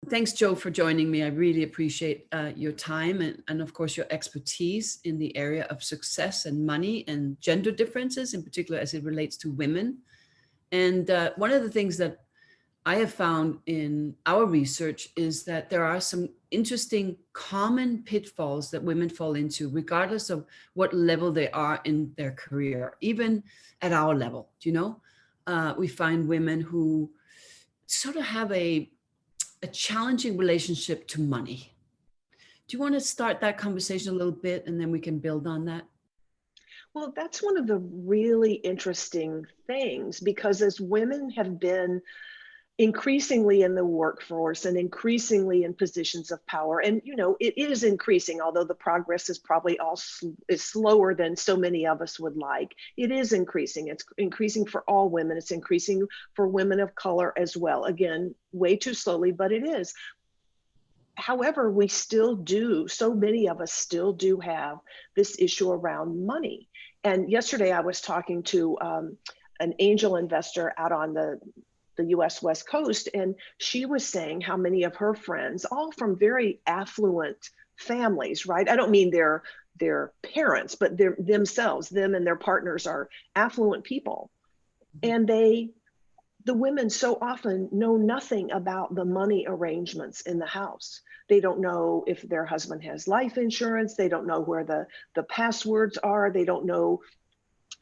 Thanks, Joe, for joining me. I really appreciate your time and, of course, your expertise in the area of success and money and gender differences, in particular as it relates to women. And one of the things that I have found in our research is that there are some interesting common pitfalls that women fall into, regardless of what level they are in their career, even at our level. We find women who sort of have a challenging relationship to money. Do you want to start that conversation a little bit and then we can build on that? Well, that's one of the really interesting things, because as women have been increasingly in the workforce and increasingly in positions of power, and it is increasing, although the progress is probably is slower than so many of us would like. It is increasing. It's increasing for all women. It's increasing for women of color as well. Again, way too slowly, but it is. However, so many of us still do have this issue around money. And yesterday I was talking to an angel investor out on the US West Coast, and she was saying how many of her friends, all from very affluent families, right? I don't mean their parents, but them and their partners are affluent people. And the women so often know nothing about the money arrangements in the house. They don't know if their husband has life insurance. They don't know where the passwords are. They don't know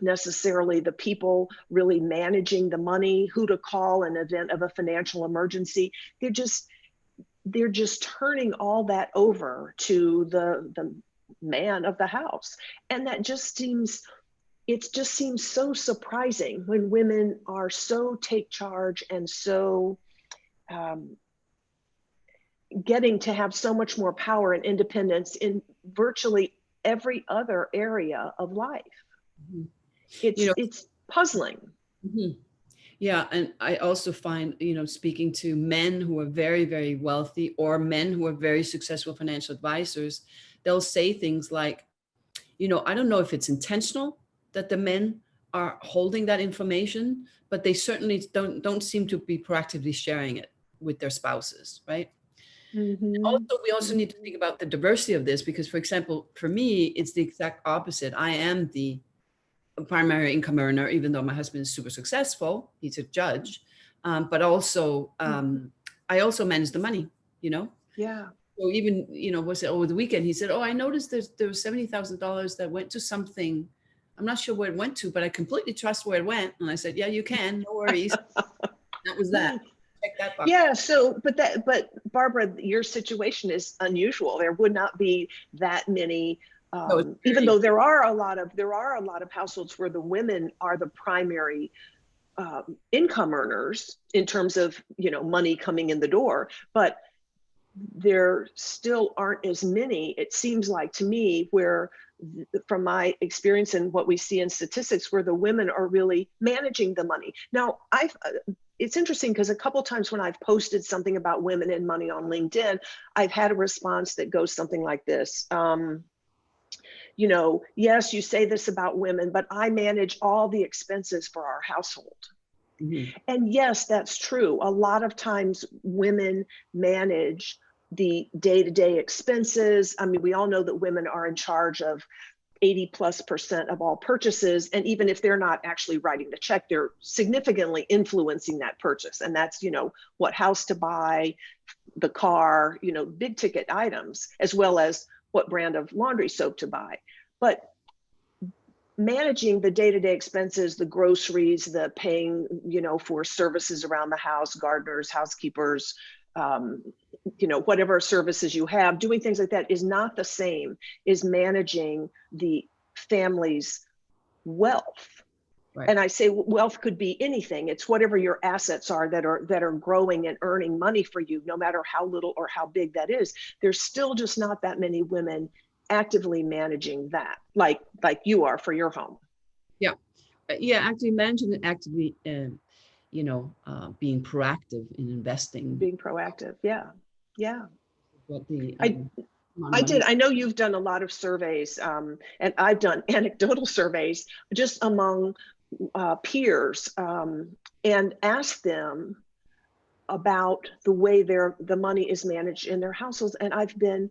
necessarily the people really managing the money, who to call in event of a financial emergency. They're just turning all that over to the man of the house. And that just seems so surprising when women are so take charge and so getting to have so much more power and independence in virtually every other area of life. Mm-hmm. It's puzzling. Mm-hmm. Yeah. And I also find, speaking to men who are very, very wealthy or men who are very successful financial advisors, they'll say things like, I don't know if it's intentional that the men are holding that information, but they certainly don't seem to be proactively sharing it with their spouses, right? Mm-hmm. Also, we also need to think about the diversity of this, because, for example, for me, it's the exact opposite. I am the primary income earner, even though my husband is super successful. He's a judge, but also I also manage the money, Yeah. So even, was it over the weekend? He said, "Oh, I noticed there was $70,000 that went to something. I'm not sure where it went to, but I completely trust where it went." And I said, "Yeah, you can. No worries." That was that. Check that box. Yeah. So, but Barbara, your situation is unusual. There would not be that many. Even though there are a lot of households where the women are the primary income earners in terms of money coming in the door, but there still aren't as many, it seems like to me, where from my experience and what we see in statistics, where the women are really managing the money. Now, it's interesting because a couple of times when I've posted something about women and money on LinkedIn, I've had a response that goes something like this. Yes, you say this about women, but I manage all the expenses for our household. Mm-hmm. And yes, that's true. A lot of times women manage the day-to-day expenses. I mean, we all know that women are in charge of 80+% of all purchases. And even if they're not actually writing the check, they're significantly influencing that purchase. And that's, what house to buy, the car, big ticket items, as well as what brand of laundry soap to buy. But managing the day-to-day expenses, the groceries, the paying, for services around the house, gardeners, housekeepers, whatever services you have, doing things like that is not the same as managing the family's wealth. Right. And I say wealth could be anything. It's whatever your assets are that are growing and earning money for you, no matter how little or how big that is. There's still just not that many women actively managing that, like you are for your home. Yeah. Actually managing it actively, being proactive in investing. Being proactive. Yeah. What I know you've done a lot of surveys, and I've done anecdotal surveys just among peers, and asked them, about the way the money is managed in their households. And I've been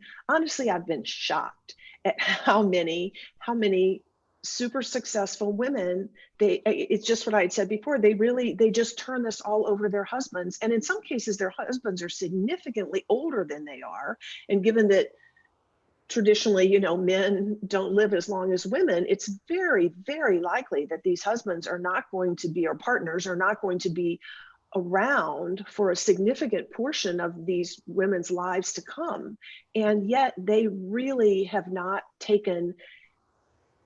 shocked at how many super successful women, it's just what I had said before, they just turn this all over their husbands. And in some cases, their husbands are significantly older than they are. And given that traditionally, men don't live as long as women, it's very, very likely that these husbands are not going to be, or partners are not going to be around for a significant portion of these women's lives to come. And yet they really have not taken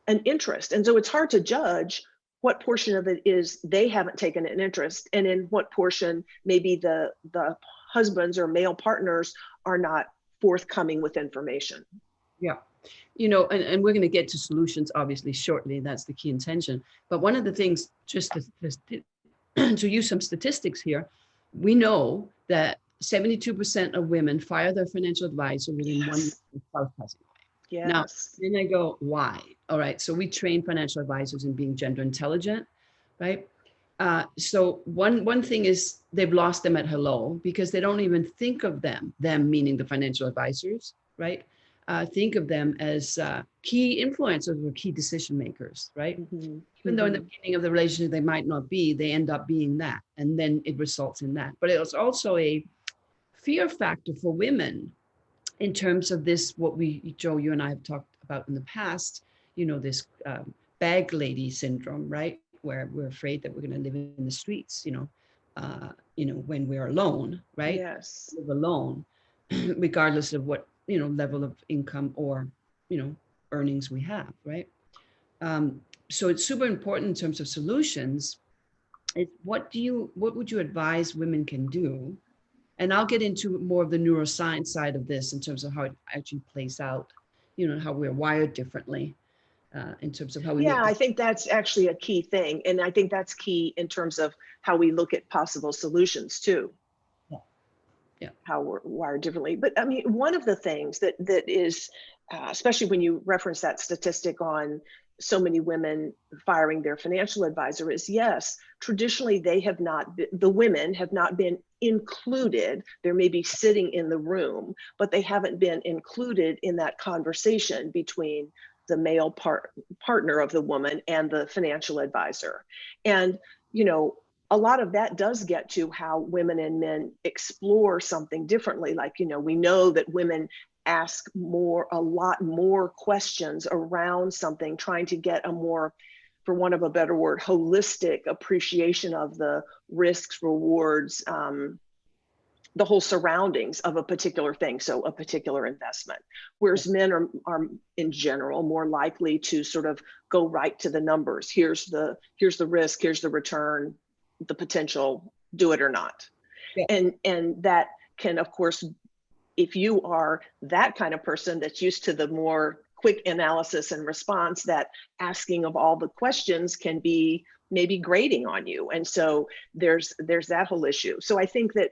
an interest. And so it's hard to judge what portion of it is they haven't taken an interest, and in what portion maybe the husbands or male partners are not forthcoming with information. Yeah. And we're going to get to solutions, obviously, shortly. That's the key intention. But one of the things, just to use some statistics here, we know that 72% of women fire their financial advisor within 1 year of spouse passing away. Yes. Now, then I go, why? All right. So we train financial advisors in being gender intelligent, right? So one thing is they've lost them at hello, because they don't even think of them meaning the financial advisors, right? Think of them as key influencers or key decision makers, right? Mm-hmm. Even though in the beginning of the relationship they might not be, they end up being that, and then it results in that. But it's also a fear factor for women in terms of this, what Jo, you and I have talked about in the past, this bag lady syndrome, right? Where we're afraid that we're going to live in the streets, when we're alone, right? Yes. Live alone, regardless of what, level of income or, earnings we have, right? So it's super important in terms of solutions. What would you advise women can do? And I'll get into more of the neuroscience side of this in terms of how it actually plays out, how we're wired differently in terms of how we I think that's actually a key thing. And I think that's key in terms of how we look at possible solutions too. Yeah. How we're wired differently. But I mean, one of the things that is, especially when you reference that statistic on so many women firing their financial advisor, is yes, traditionally the women have not been included. They may be sitting in the room, but they haven't been included in that conversation between the male partner of the woman and the financial advisor. And, a lot of that does get to how women and men explore something differently. Like, we know that women ask a lot more questions around something, trying to get a more, for want of a better word, holistic appreciation of the risks, rewards, the whole surroundings of a particular thing, so a particular investment. Whereas men are in general more likely to sort of go right to the numbers. Here's the risk, here's the return, the potential, do it or not. Yeah. And that can, of course, if you are that kind of person that's used to the more quick analysis and response, that asking of all the questions can be maybe grating on you. And so there's that whole issue. So I think that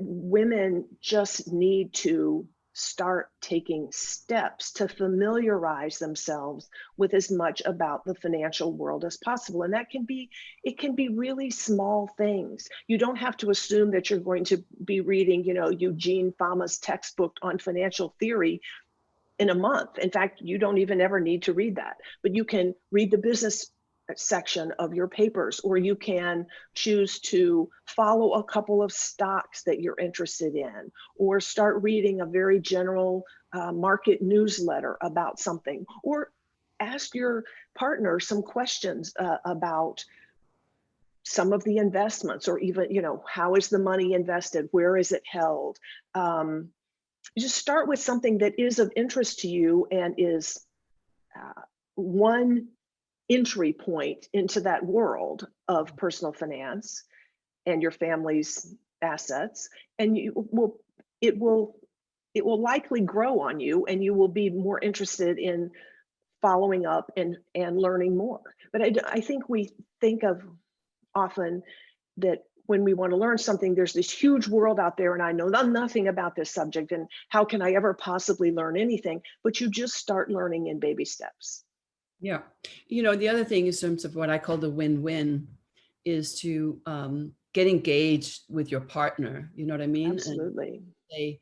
women just need to start taking steps to familiarize themselves with as much about the financial world as possible. And it can be really small things. You don't have to assume that you're going to be reading, Eugene Fama's textbook on financial theory in a month. In fact, you don't even ever need to read that, but you can read the business section of your papers, or you can choose to follow a couple of stocks that you're interested in, or start reading a very general market newsletter about something, or ask your partner some questions about some of the investments, or even, how is the money invested? Where is it held? Just start with something that is of interest to you and is one entry point into that world of personal finance and your family's assets, and it will likely grow on you, and you will be more interested in following up and learning more. But I think we think of often that when we want to learn something, there's this huge world out there, and I know nothing about this subject, and how can I ever possibly learn anything? But you just start learning in baby steps. Yeah. The other thing in terms of what I call the win-win is to get engaged with your partner, you know what I mean? And Absolutely. say,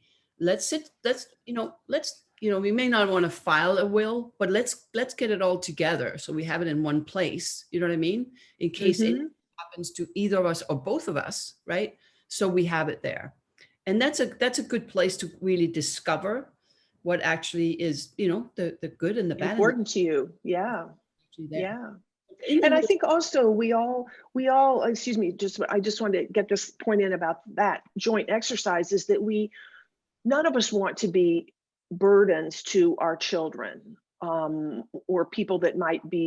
we may not want to file a will, but let's get it all together so we have it in one place, you know what I mean? In case anything Mm-hmm. happens to either of us or both of us, right? So we have it there. And that's a good place to really discover what actually is, the good and the bad and the Important to you. Yeah. actually there. Yeah. In the And I middle, think also we all, excuse me, I just wanted to get this point in about that joint exercise is that none of us want to be burdens to our children, or people that might be,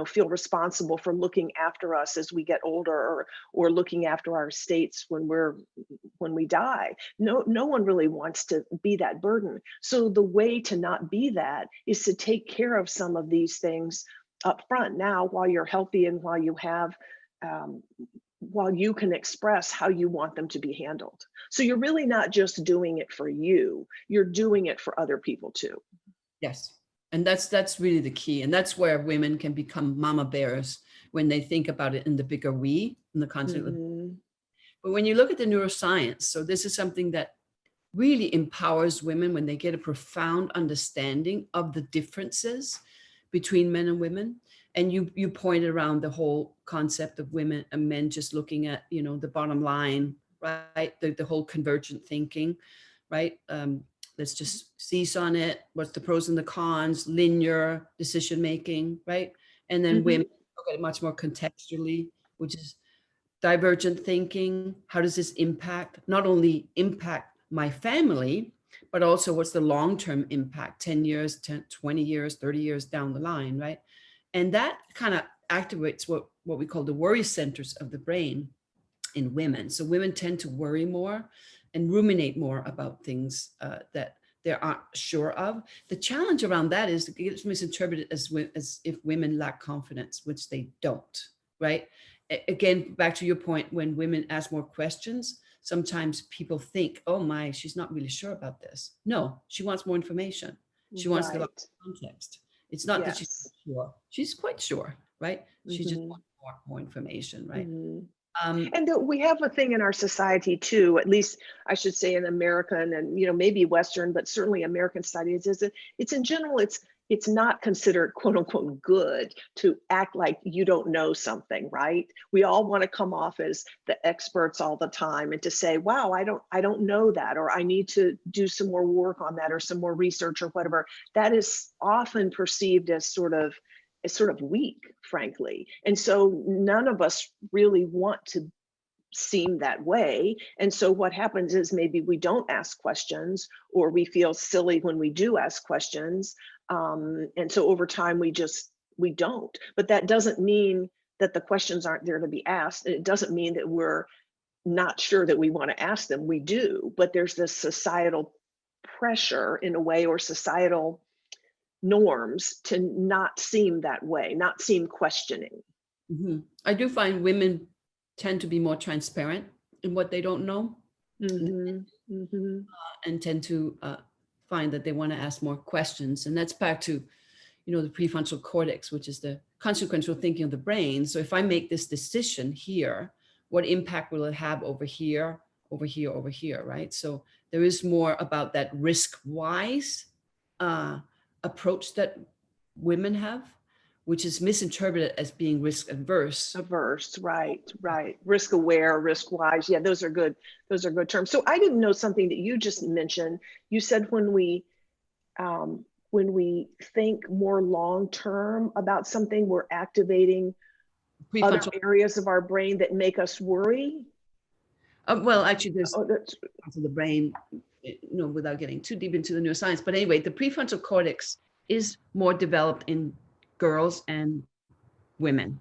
feel responsible for looking after us as we get older, or looking after our estates when we die. No one really wants to be that burden. So the way to not be that is to take care of some of these things up front now, while you're healthy and um, while you can express how you want them to be handled. So you're really not just doing it for you, you're doing it for other people too. yes. And that's really the key. And that's where women can become mama bears when they think about it in the bigger we, in the concept of. Mm-hmm. But when you look at the neuroscience, so this is something that really empowers women when they get a profound understanding of the differences between men and women. And you pointed around the whole concept of women and men just looking at, the bottom line, right? The whole convergent thinking, right? Let's just seize on it. What's the pros and the cons, linear decision making, right? And then Mm-hmm. women look at it much more contextually, which is divergent thinking. How does this not only impact my family, but also what's the long-term impact, 10 years, 10, 20 years, 30 years down the line, right? And that kind of activates what we call the worry centers of the brain in women. So women tend to worry more and ruminate more about things that they aren't sure of. The challenge around that is it gets misinterpreted as if women lack confidence, which they don't, right? Again, back to your point, when women ask more questions, sometimes people think, oh my, she's not really sure about this. No, she wants more information. She wants the Right. context. It's not that she's Yes. not sure. She's quite sure, right? She just Mm-hmm. wants more information, right? Mm-hmm. Um, And we have a thing in our society too, at least I should say in American and maybe Western, but certainly American studies, is that it's in general, it's not considered quote unquote good to act like you don't know something, right? We all want to come off as the experts all the time and to say, wow, I don't know that, or I need to do some more work on that, or some more research or whatever. That is often perceived as sort of weak, frankly. And so none of us really want to seem that way. And so what happens is maybe we don't ask questions, or we feel silly when we do ask questions. And so over time, we don't. But that doesn't mean that the questions aren't there to be asked. And it doesn't mean that we're not sure that we want to ask them. We do. But there's this societal pressure in a way, or societal norms to not seem that way, not seem questioning. mhm. I do find women tend to be more transparent in what they don't know, Mm-hmm. Mm-hmm. and tend to find that they want to ask more questions. And that's back to, the prefrontal cortex, which is the consequential thinking of the brain. So if I make this decision here, what impact will it have over here, over here, over here, right? So there is more about that risk-wise approach that women have, which is misinterpreted as being risk adverse. Averse, right. Risk aware, risk wise. Yeah, those are good terms. So I didn't know something that you just mentioned. You said when we think more long term about something, we're activating other Prefrontal, areas of our brain that make us worry. well, actually, there's Oh, that's parts of the brain, without getting too deep into the neuroscience. But anyway, the prefrontal cortex is more developed in girls and women.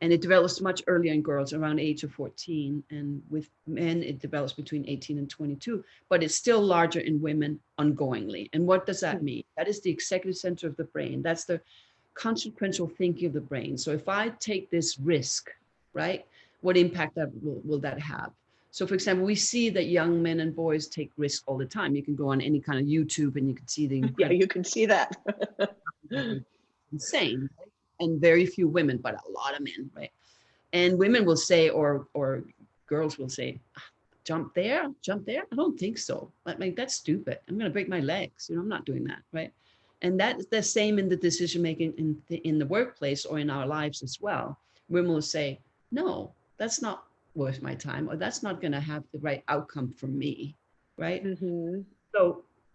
And it develops much earlier in girls, around age of 14. And with men, it develops between 18 and 22, but it's still larger in women ongoingly. And what does that mean? That is the executive center of the brain. That's the consequential thinking of the brain. So if I take this risk, right, what impact will that have? So for example, we see that young men and boys take risks all the time. You can go on any kind of YouTube and you can see the yeah, incredible, you can see that. insane, and very few women, but a lot of men, right? And women will say, or girls will say, "Ah, jump there, jump there. I don't think so. Like that's stupid. I'm going to break my legs. I'm not doing that. Right. And that's the same in the decision making in the workplace or in our lives as well. Women will say, no, that's not worth my time, or that's not going to have the right outcome for me. Right. Mm-hmm. So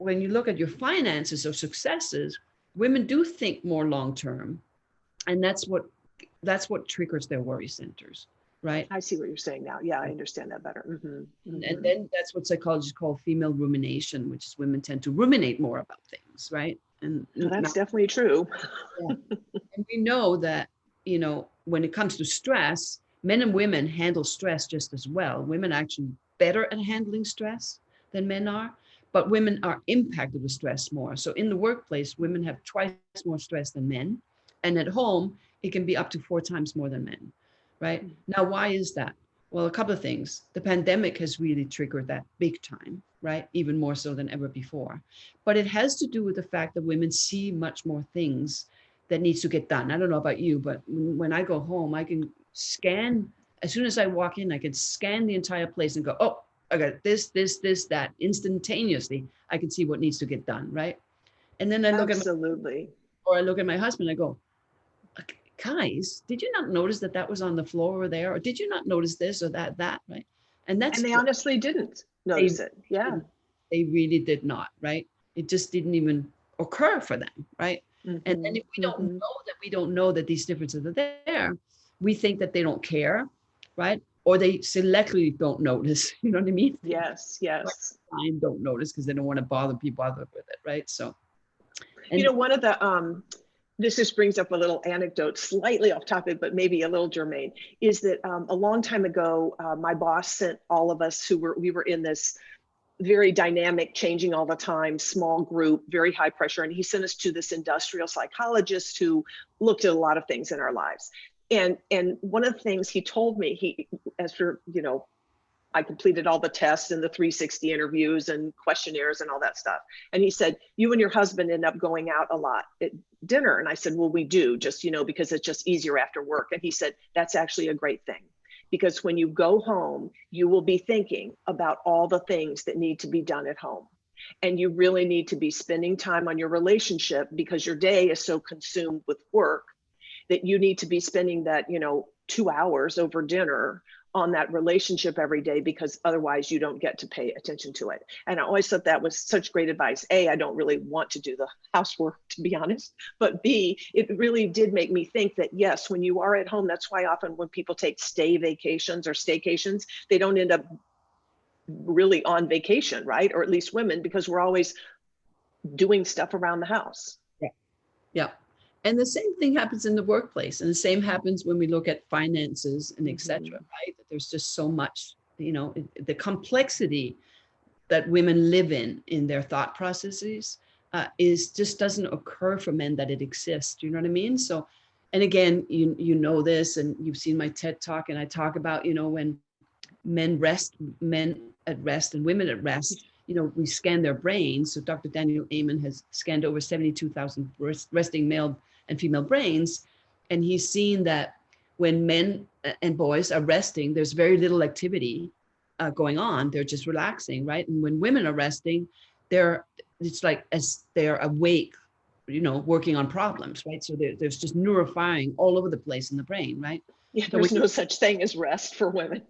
when you look at your finances or successes, women do think more long term, and that's what triggers their worry centers, right? I see what you're saying now. Yeah, I understand that better. Mm-hmm. And Mm-hmm. then that's what psychologists call female rumination, which is women tend to ruminate more about things, right? And Well, that's now, definitely true. yeah. And we know that, when it comes to stress, men and women handle stress just as well. Women are actually better at handling stress than men are, but women are impacted with stress more. So in the workplace, women have twice more stress than men. And at home, it can be up to 4 times more than men, right? Now, why is that? Well, a couple of things. The pandemic has really triggered that big time, right? Even more so than ever before. But it has to do with the fact that women see much more things that needs to get done. I don't know about you, but when I go home, I can scan, as soon as I walk in, I can scan the entire place and go, oh, I got this, that instantaneously. I can see what needs to get done, right? And then Absolutely. I look at my husband, I go, guys, did you not notice that was on the floor over there? Or did you not notice this or that, right? And And they honestly didn't they, notice it. Yeah. they really did not, right? It just didn't even occur for them, right? And then Mm-hmm. if Mm-hmm. we don't know that these differences are there, we think that they don't care, right? Or they selectively don't notice, you know what I mean? Yes, yes. Don't notice because they don't want to bother people with it, right? So, and One of the this just brings up a little anecdote, slightly off topic, but maybe a little germane, is that a long time ago, my boss sent all of us we were in this very dynamic, changing all the time, small group, very high pressure. And he sent us to this industrial psychologist who looked at a lot of things in our lives. And one of the things he told me, after, I completed all the tests and the 360 interviews and questionnaires and all that stuff. And he said, you and your husband end up going out a lot at dinner. And I said, well, we do, just, because it's just easier after work. And he said, that's actually a great thing. Because when you go home, you will be thinking about all the things that need to be done at home. And you really need to be spending time on your relationship because your day is so consumed with work that you need to be spending that, 2 hours over dinner on that relationship every day, because otherwise you don't get to pay attention to it. And I always thought that was such great advice. A, I don't really want to do the housework, to be honest, but B, it really did make me think that yes, when you are at home, that's why often when people take stay vacations or staycations, they don't end up really on vacation, right? Or at least women, because we're always doing stuff around the house. yeah, yeah. And the same thing happens in the workplace, and the same happens when we look at finances and et cetera, right? That there's just so much, the complexity that women live in their thought processes is just doesn't occur for men that it exists. Do you know what I mean? So, and again, you know this, and you've seen my TED talk, and I talk about, when men at rest and women at rest, we scan their brains. So Dr. Daniel Amen has scanned over 72,000 resting male and female brains. And he's seen that when men and boys are resting, there's very little activity going on. They're just relaxing, right? And when women are resting, it's like as they're awake, working on problems, right? So there's just neurofiring all over the place in the brain, right? Yeah, So there's no such thing as rest for women.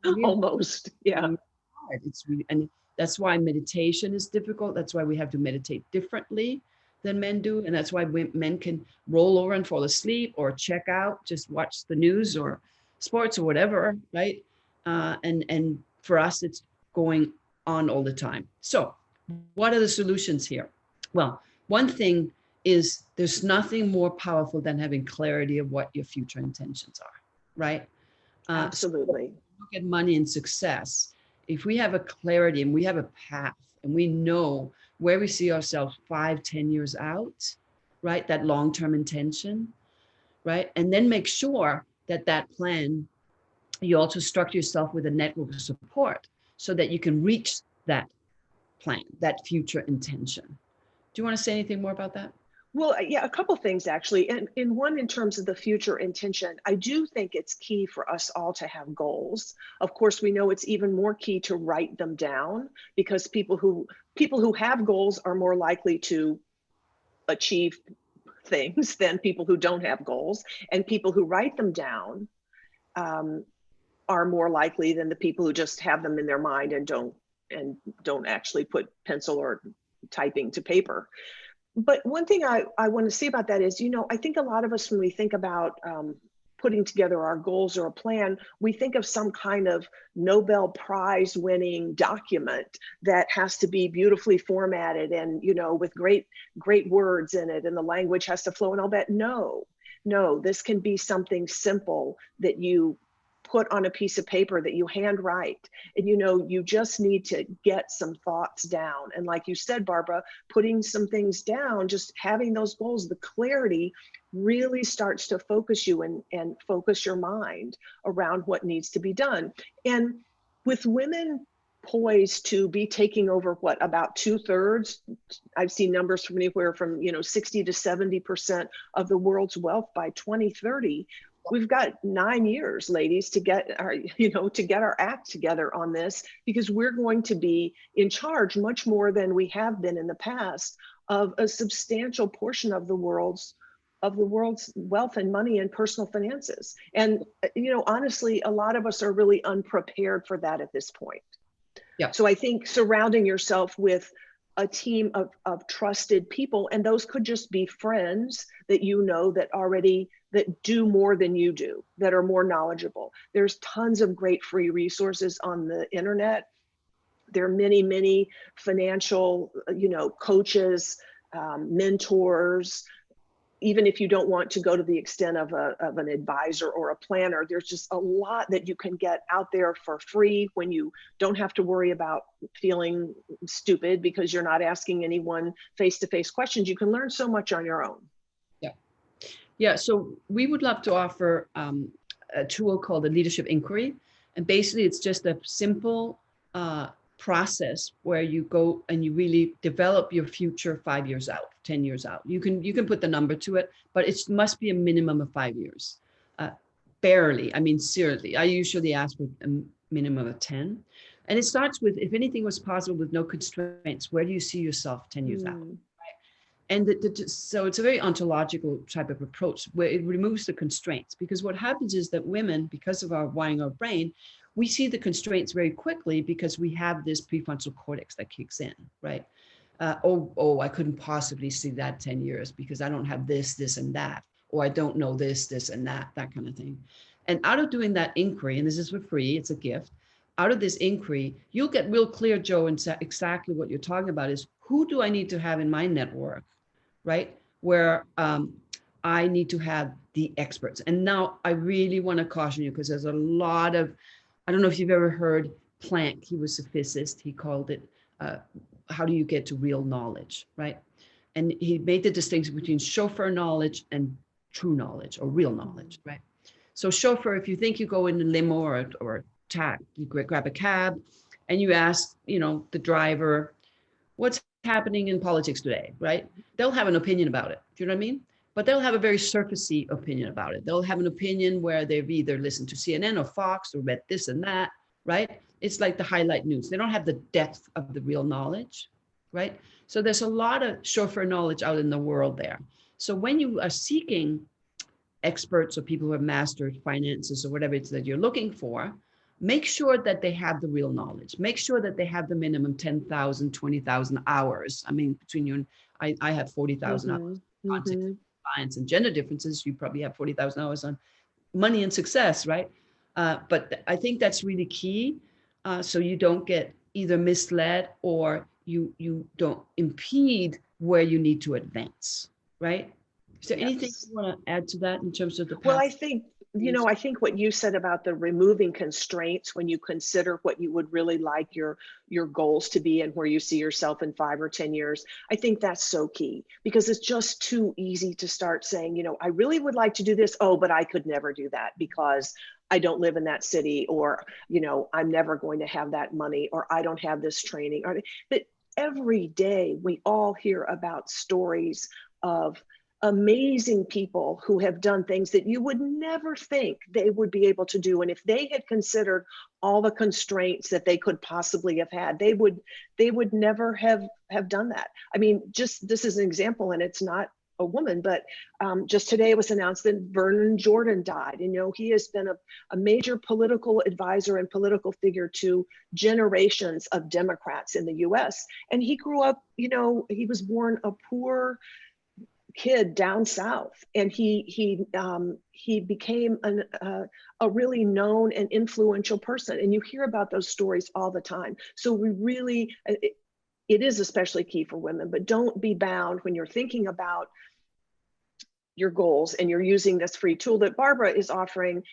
really Almost, yeah. hard. It's really, and that's why meditation is difficult. That's why we have to meditate differently than men do. And that's why men can roll over and fall asleep or check out, just watch the news or sports or whatever, right? And for us, it's going on all the time. So what are the solutions here? Well, one thing is there's nothing more powerful than having clarity of what your future intentions are, right? Absolutely. So look at money and success. If we have a clarity and we have a path and we know where we see ourselves 5-10 years out, right? That long-term intention, right? And then make sure that plan, you also structure yourself with a network of support so that you can reach that plan, that future intention. Do you want to say anything more about that? Well, yeah, a couple things actually. And in one, in terms of the future intention, I do think it's key for us all to have goals. Of course, we know it's even more key to write them down, because people who have goals are more likely to achieve things than people who don't have goals. And people who write them down um, are more likely than the people who just have them in their mind and don't actually put pencil or typing to paper. But one thing I want to say about that is, I think a lot of us, when we think about putting together our goals or a plan, we think of some kind of Nobel Prize winning document that has to be beautifully formatted and, with great words in it, and the language has to flow and all that. No, this can be something simple that you put on a piece of paper that you handwrite. And you just need to get some thoughts down. And like you said, Barbara, putting some things down, just having those goals, the clarity really starts to focus you and focus your mind around what needs to be done. And with women poised to be taking over about 2/3, I've seen numbers from anywhere from 60 to 70% of the world's wealth by 2030. We've got 9 years, ladies, to get our act together on this, because we're going to be in charge much more than we have been in the past of a substantial portion of the world's wealth and money and personal finances. And honestly, a lot of us are really unprepared for that at this point. Yeah. So I think surrounding yourself with a team of trusted people, and those could just be friends that that do more than you do, that are more knowledgeable. There's tons of great free resources on the internet. There are many financial, coaches, mentors. Even if you don't want to go to the extent of an advisor or a planner, there's just a lot that you can get out there for free, when you don't have to worry about feeling stupid because you're not asking anyone face-to-face questions. You can learn so much on your own. Yeah, so we would love to offer a tool called the Leadership Inquiry. And basically, it's just a simple process where you go and you really develop your future 5 years out, 10 years out. You can put the number to it, but it must be a minimum of 5 years. Barely, I mean, seriously, I usually ask for a minimum of 10. And it starts with, if anything was possible with no constraints, where do you see yourself 10 years out? And so it's a very ontological type of approach, where it removes the constraints. Because what happens is that women, because of our wiring our brain, we see the constraints very quickly, because we have this prefrontal cortex that kicks in, right? I couldn't possibly see that 10 years because I don't have this, and that, or I don't know this, and that kind of thing. And out of doing that inquiry, and this is for free, it's a gift, out of this inquiry, you'll get real clear, Jo, and exactly what you're talking about is, who do I need to have in my network, right? Where I need to have the experts. And now I really want to caution you, because there's a lot of, I don't know if you've ever heard Planck, he was a physicist, he called it, how do you get to real knowledge, right? And he made the distinction between chauffeur knowledge and true knowledge, or real knowledge, right? So chauffeur, if you think you go in a limo or you grab a cab and you ask, the driver, what's happening in politics today, right? They'll have an opinion about it. Do you know what I mean? But they'll have a very surfacey opinion about it. They'll have an opinion where they've either listened to CNN or Fox or read this and that, right? It's like the highlight news. They don't have the depth of the real knowledge, right? So there's a lot of chauffeur knowledge out in the world there. So when you are seeking experts or people who have mastered finances or whatever it's that you're looking for, make sure that they have the real knowledge. Make sure that they have the minimum 10,000, 20,000 hours. I mean, between you and I have 40,000 hours on science and gender differences. You probably have 40,000 hours on money and success, right? But I think that's really key. So you don't get either misled or you don't impede where you need to advance, right? Is there anything you want to add to that in terms of the path? Well, I think what you said about the removing constraints when you consider what you would really like your goals to be and where you see yourself in 5 or 10 years, I think that's so key, because it's just too easy to start saying, I really would like to do this. Oh, but I could never do that because I don't live in that city, or, I'm never going to have that money, or I don't have this training. But every day we all hear about stories of amazing people who have done things that you would never think they would be able to do. And if they had considered all the constraints that they could possibly have had, they would never have done that. I mean, just this is an example, and it's not a woman, but just today it was announced that Vernon Jordan died. And, you know, he has been a major political advisor and political figure to generations of Democrats in the US. And he grew up, you know, he was born a poor kid down south, and he became a really known and influential person. And you hear about those stories all the time. So we really, it is especially key for women, but don't be bound when you're thinking about your goals and you're using this free tool that Barbara is offering.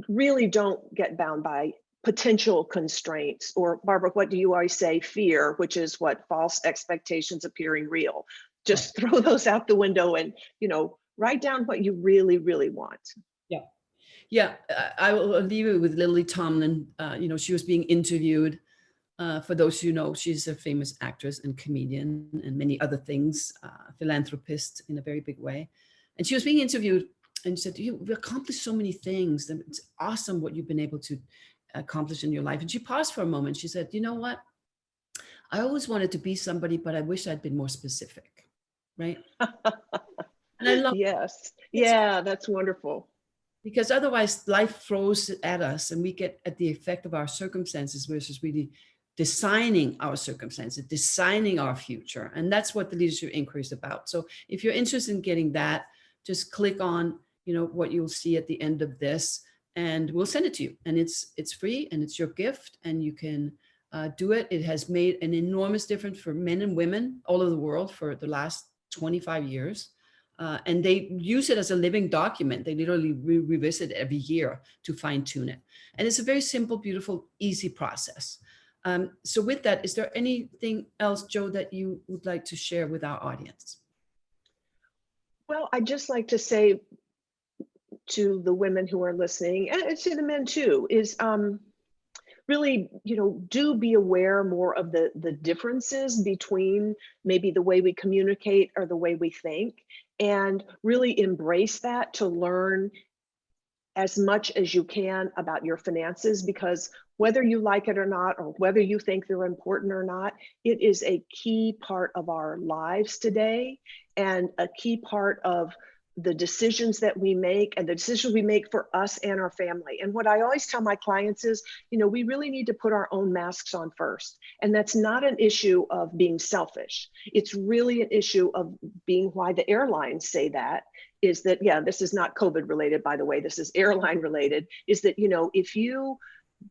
Really don't get bound by potential constraints, or Barbara, what do you always say? Fear, which is what? False expectations appearing real. Just throw those out the window and, you know, write down what you really, really want. Yeah. Yeah. I will leave it with Lily Tomlin. You know, she was being interviewed. For those who know, she's a famous actress and comedian and many other things, philanthropist in a very big way. And she was being interviewed and she said, you've accomplished so many things. And it's awesome what you've been able to accomplish in your life. And she paused for a moment. She said, you know what? I always wanted to be somebody, but I wish I'd been more specific. Right. And I love yes. Yeah, that's wonderful. Because otherwise life throws at us and we get at the effect of our circumstances versus really designing our circumstances, designing our future. And that's what the Leadership Inquiry is about. So if you're interested in getting that, just click on, you know, what you'll see at the end of this, and we'll send it to you. And it's free and it's your gift, and you can do it. It has made an enormous difference for men and women all over the world for the last 25 years. And they use it as a living document. They literally revisit it every year to fine tune it. And it's a very simple, beautiful, easy process. So with that, is there anything else, Jo, that you would like to share with our audience? Well, I'd just like to say to the women who are listening, and to the men too, is really, you know, do be aware more of the differences between maybe the way we communicate or the way we think, and really embrace that to learn as much as you can about your finances, because whether you like it or not, or whether you think they're important or not, it is a key part of our lives today, and a key part of the decisions that we make, and the decisions we make for us and our family. And what I always tell my clients is, you know, we really need to put our own masks on first. And that's not an issue of being selfish. It's really an issue of being, why the airlines say that is that, yeah, this is not COVID related, by the way, this is airline related, is that, you know, if you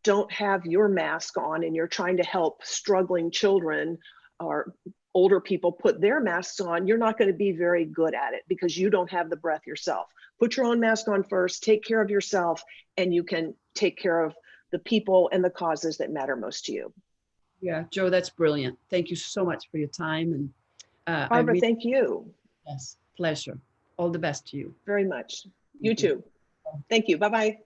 don't have your mask on and you're trying to help struggling children or older people put their masks on, you're not going to be very good at it because you don't have the breath yourself. Put your own mask on first, take care of yourself, and you can take care of the people and the causes that matter most to you. Yeah, Jo, that's brilliant. Thank you so much for your time. And Barbara, thank you. Yes, pleasure. All the best to you. Very much. You too. Thank you. Bye-bye.